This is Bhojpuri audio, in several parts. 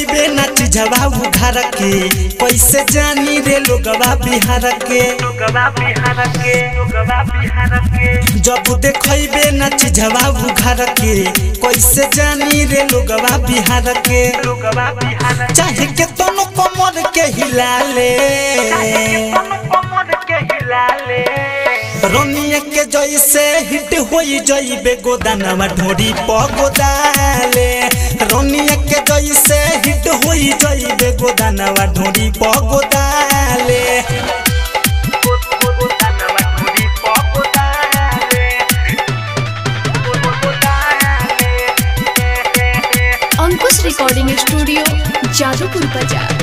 देखइबे ना चिझवा उघार के कैसे जानी रे लोगवा बिहार के जब देखइबे ना चिझवा उघार के कैसे जानी रे लोगवा बिहार के चाहे के तनो कमर के हिला ले रोनिया के जैसे हिट होई जइबे गोदानवा ढोरी प गोदाले रोनिया के जैसे हिट होई जइबे गोदानवा ढोरी प गोदाले अंकुश रिकॉर्डिंग स्टूडियो जादूपुर बाजार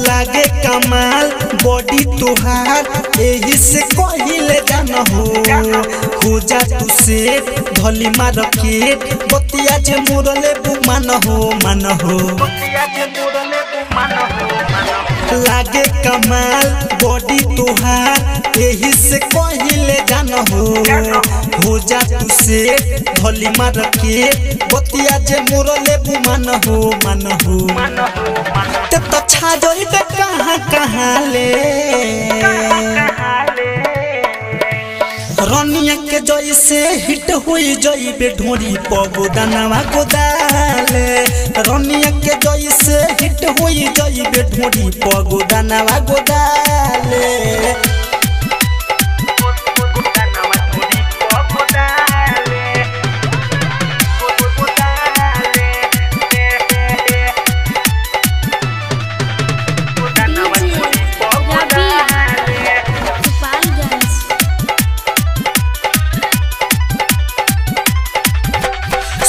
लागे कमाल बॉडी तुहार एही से कहिले जान हो जा तू सेट धली मार्केट बतिया जे मोरले बुमान हो लागे कमाल बॉडी तुहार एही से कहिले जान हो जा तू सेट धली मार्केट बतिया जे मोरले बुमान हो ते तो छा जइबे कहाँ ले रोनिया के जैसे हिट होई जइबे ढोरी प गोदानवा गोदाले रोनिया के जैसे हिट होई जइबे ढोरी प गोदानवा गोदाले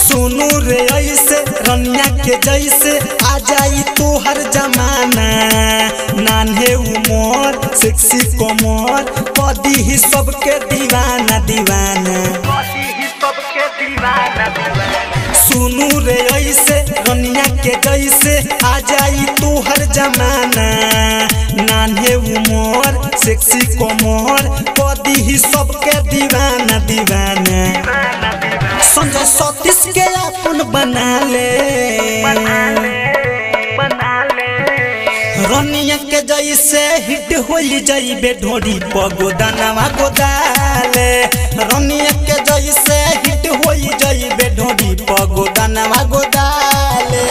सुनू रे ऐसे रनिया के जैसे आ जाई तो हर जमाना नान्हे उमर सेक्सी कमर कदी ही सबके दीवाना सुनू रे ऐसे रनिया के जैसे आ जाई तो हर जमाना नान्हे उमर सेक्सी कमर कदी ही सबके दीवाना संजय सतीश के अपन बना ले रोनिया के जैसे हिट होई जइबे ढोरी प गोदानवा गोदाले रोनिया के जैसे हिट होई जइबे ढोरी प गोदानवा गोदाले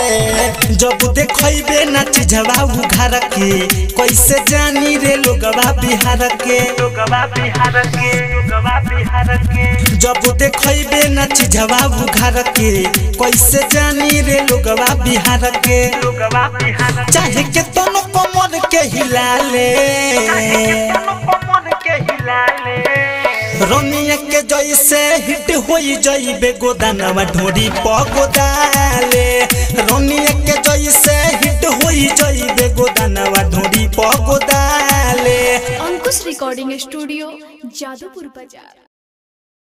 जब देखइबे ना चिझवा उघार के कैसे जानी रे लोगवा बिहार के जब देखइबे ना चिझवा उघार के कैसे जानी रे लोगवा बिहार के चाहे के तनो कमर के हिला ले रोनिया के जैसे हिट होई जइबे गोदानवा ढोरी प गोदाले रोनिया के जैसे हिट होई जइबे गोदानवा ढोरी प गोदाले अंकुश रिकॉर्डिंग स्टूडियो जादूपुर बाजार।